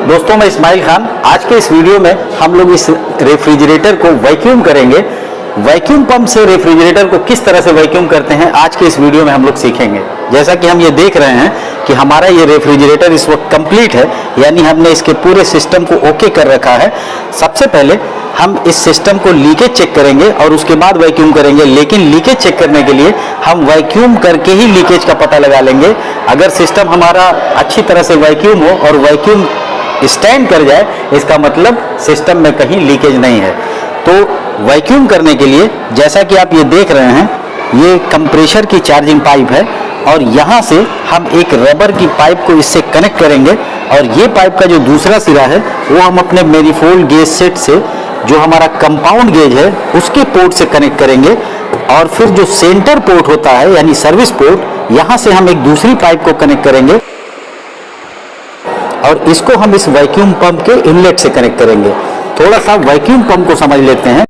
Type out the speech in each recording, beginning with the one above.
दोस्तों, मैं इस्माइल खान। आज के इस वीडियो में हम लोग इस रेफ्रिजरेटर को वैक्यूम करेंगे। वैक्यूम पंप से रेफ्रिजरेटर को किस तरह से वैक्यूम करते हैं आज के इस वीडियो में हम लोग सीखेंगे। जैसा कि हम ये देख रहे हैं कि हमारा ये रेफ्रिजरेटर इस वक्त कंप्लीट है, यानी हमने इसके पूरे सिस्टम को ओके कर रखा है। सबसे पहले हम इस सिस्टम को लीकेज चेक करेंगे और उसके बाद वैक्यूम करेंगे, लेकिन लीकेज चेक करने के लिए हम वैक्यूम करके ही लीकेज का पता लगा लेंगे। अगर सिस्टम हमारा अच्छी तरह से वैक्यूम हो और वैक्यूम स्टैंड कर जाए, इसका मतलब सिस्टम में कहीं लीकेज नहीं है। तो वैक्यूम करने के लिए जैसा कि आप ये देख रहे हैं, ये कंप्रेशर की चार्जिंग पाइप है और यहाँ से हम एक रबर की पाइप को इससे कनेक्ट करेंगे और ये पाइप का जो दूसरा सिरा है वो हम अपने मैनिफोल्ड गेज सेट से, जो हमारा कंपाउंड गेज है, उसके पोर्ट से कनेक्ट करेंगे। और फिर जो सेंटर पोर्ट होता है यानी सर्विस पोर्ट, यहाँ से हम एक दूसरी पाइप को कनेक्ट करेंगे और इसको हम इस वैक्यूम पंप के इनलेट से कनेक्ट करेंगे। थोड़ा सा वैक्यूम पंप को समझ लेते हैं।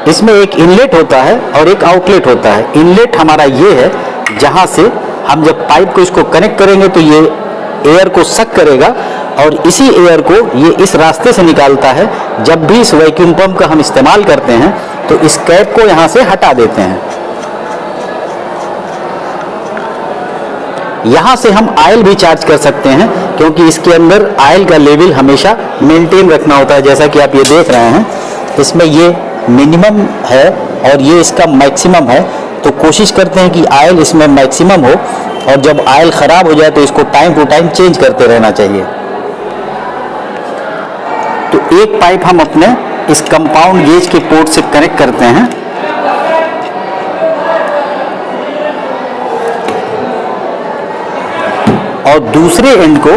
इसमें एक इनलेट होता है और एक आउटलेट होता है। इनलेट हमारा ये है, जहां से हम जब पाइप को इसको कनेक्ट करेंगे तो ये एयर को सक करेगा और इसी एयर को ये इस रास्ते से निकालता है। जब भी इस वैक्यूम पंप का हम इस्तेमाल करते हैं तो इस कैप को यहाँ से हटा देते हैं। यहाँ से हम ऑयल भी चार्ज कर सकते हैं, क्योंकि इसके अंदर ऑयल का लेवल हमेशा मेंटेन रखना होता है। जैसा कि आप ये देख रहे हैं, इसमें ये मिनिमम है और ये इसका मैक्सिमम है। तो कोशिश करते हैं कि ऑयल इसमें मैक्सिमम हो और जब ऑयल ख़राब हो जाए तो इसको टाइम टू टाइम चेंज करते रहना चाहिए। तो एक पाइप हम अपने इस कंपाउंड गेज के पोर्ट से कनेक्ट करते हैं और दूसरे एंड को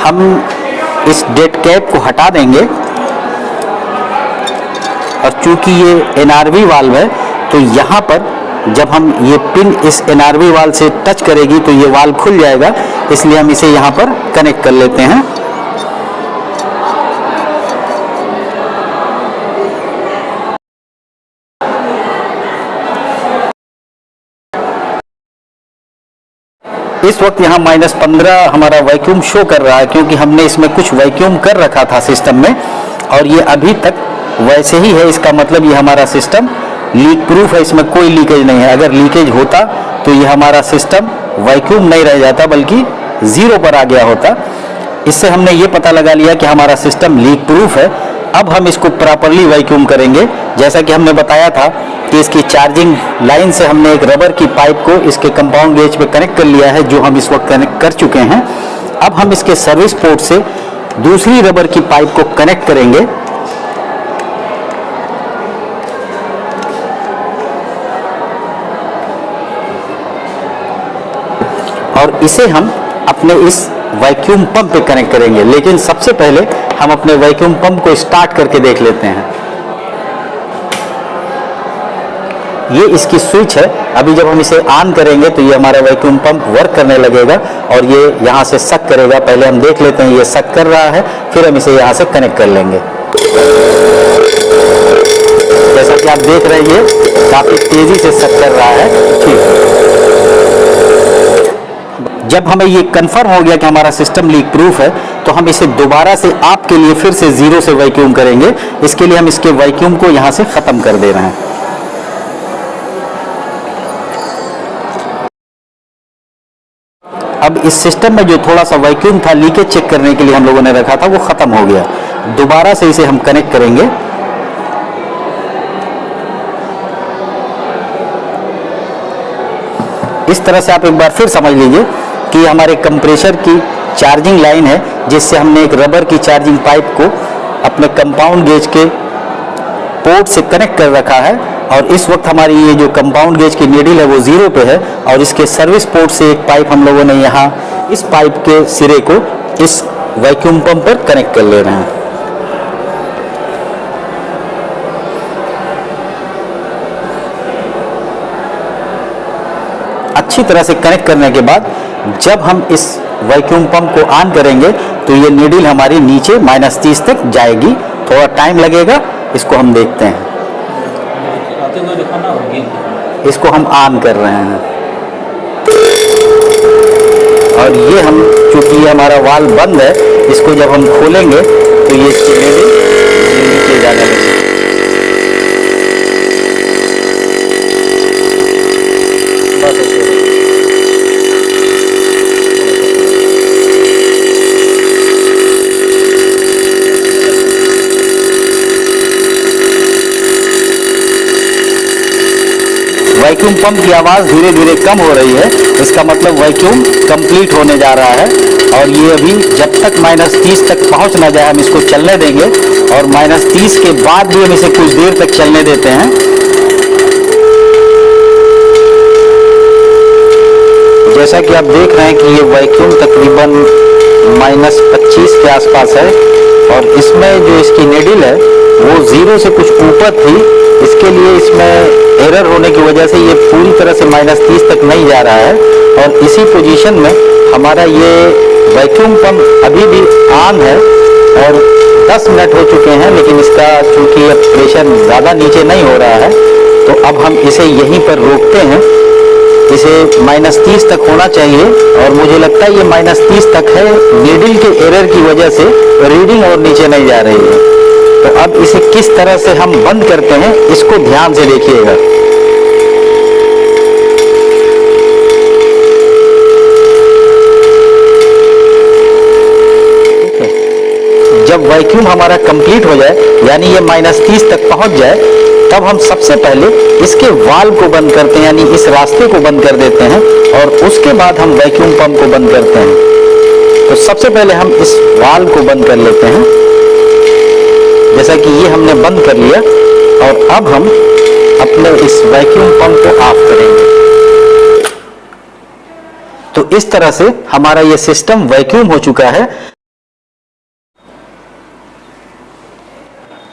हम इस डेड कैप को हटा देंगे। और चूंकि ये एनआरवी वाल्व है तो यहाँ पर जब हम ये पिन इस एनआरवी वाल्व से टच करेगी तो ये वाल्व खुल जाएगा, इसलिए हम इसे यहाँ पर कनेक्ट कर लेते हैं। इस वक्त यहाँ -15 हमारा वैक्यूम शो कर रहा है, क्योंकि हमने इसमें कुछ वैक्यूम कर रखा था सिस्टम में और ये अभी तक वैसे ही है। इसका मतलब ये हमारा सिस्टम लीक प्रूफ है, इसमें कोई लीकेज नहीं है। अगर लीकेज होता तो ये हमारा सिस्टम वैक्यूम नहीं रह जाता बल्कि ज़ीरो पर आ गया होता। इससे हमने ये पता लगा लिया कि हमारा सिस्टम लीक प्रूफ है। अब हम इसको प्रॉपरली वैक्यूम करेंगे। जैसा कि हमने बताया था कि इसकी चार्जिंग लाइन से हमने एक रबर की पाइप को इसके कंपाउंड गेज पे कनेक्ट कर लिया है, जो हम इस वक्त कनेक्ट कर चुके हैं। अब हम इसके सर्विस पोर्ट से दूसरी रबर की पाइप को कनेक्ट करेंगे और इसे हम अपने इस वैक्यूम पंप पे कनेक्ट करेंगे। लेकिन सबसे पहले हम अपने वैक्यूम पंप को स्टार्ट करके देख लेते हैं। ये इसकी स्विच है। अभी जब हम इसे ऑन करेंगे तो ये हमारा वैक्यूम पंप वर्क करने लगेगा और ये यहाँ से सक करेगा। पहले हम देख लेते हैं ये सक कर रहा है, फिर हम इसे यहाँ से कनेक्ट कर लेंगे। जैसा कि आप देख रहे हैं ये काफ़ी तेज़ी से सक कर रहा है। ठीक है, जब हमें ये कंफर्म हो गया कि हमारा सिस्टम लीक प्रूफ है तो हम इसे दोबारा से आपके लिए फिर से ज़ीरो से वैक्यूम करेंगे। इसके लिए हम इसके वैक्यूम को यहाँ से ख़त्म कर दे रहे हैं। अब इस सिस्टम में जो थोड़ा सा वैक्यूम था लीकेज चेक करने के लिए हम लोगों ने रखा था, वो ख़त्म हो गया। दोबारा से इसे हम कनेक्ट करेंगे। इस तरह से आप एक बार फिर समझ लीजिए कि हमारे कंप्रेशर की चार्जिंग लाइन है, जिससे हमने एक रबर की चार्जिंग पाइप को अपने कंपाउंड गेज के पोर्ट से कनेक्ट कर रखा है। और इस वक्त हमारी ये जो कंपाउंड गेज की नीडल है वो ज़ीरो पे है और इसके सर्विस पोर्ट से एक पाइप हम लोगों ने यहाँ इस पाइप के सिरे को इस वैक्यूम पंप पर कनेक्ट कर ले रहे हैं। अच्छी तरह से कनेक्ट करने के बाद जब हम इस वैक्यूम पंप को ऑन करेंगे तो ये नीडल हमारी नीचे -30 तक जाएगी। थोड़ा टाइम लगेगा, इसको हम देखते हैं। इसको हम ऑन कर रहे हैं और ये हम, चूंकि ये हमारा वाल्व बंद है, इसको जब हम खोलेंगे तो ये इसकी रीडिंग नीचे जाने लगेगी। वैक्यूम पंप की आवाज़ धीरे धीरे कम हो रही है, इसका मतलब वैक्यूम कंप्लीट होने जा रहा है। और ये अभी जब तक -30 तक पहुंच ना जाए हम इसको चलने देंगे, और -30 के बाद भी हम इसे कुछ देर तक चलने देते हैं। जैसा कि आप देख रहे हैं कि ये वैक्यूम तकरीबन -25 के आसपास है, और इसमें जो इसकी नेडल है वो 0 से कुछ ऊपर थी, इसके लिए इसमें एरर होने की वजह से ये पूरी तरह से -30 तक नहीं जा रहा है। और इसी पोजीशन में हमारा ये वैक्यूम पंप अभी भी ऑन है, और 10 मिनट हो चुके हैं, लेकिन इसका चूंकि अब प्रेशर ज़्यादा नीचे नहीं हो रहा है, तो अब हम इसे यहीं पर रोकते हैं। इसे -30 तक होना चाहिए, और मुझे लगता है ये -30 तक है। नीडल के एरर की वजह से रीडिंग और नीचे नहीं जा रही है। तो अब इसे किस तरह से हम बंद करते हैं, इसको ध्यान से देखिएगा। जब वैक्यूम हमारा कंप्लीट हो जाए, यानी ये -30 तक पहुंच जाए, तब हम सबसे पहले इसके वाल्व को बंद करते हैं, यानी इस रास्ते को बंद कर देते हैं, और उसके बाद हम वैक्यूम पंप को बंद करते हैं। तो सबसे पहले हम इस वाल्व को बंद कर लेते हैं, जैसा कि ये हमने बंद कर लिया। और अब हम अपने इस वैक्यूम पंप को ऑफ करेंगे। तो इस तरह से हमारा ये सिस्टम वैक्यूम हो चुका है।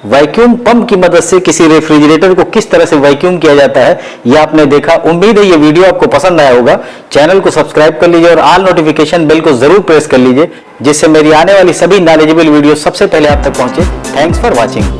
वैक्यूम पंप की मदद से किसी रेफ्रिजरेटर को किस तरह से वैक्यूम किया जाता है, यह आपने देखा। उम्मीद है ये वीडियो आपको पसंद आया होगा। चैनल को सब्सक्राइब कर लीजिए और ऑल नोटिफिकेशन बेल को जरूर प्रेस कर लीजिए, जिससे मेरी आने वाली सभी नॉलेजेबल वीडियो सबसे पहले आप तक पहुंचे। Thanks for watching.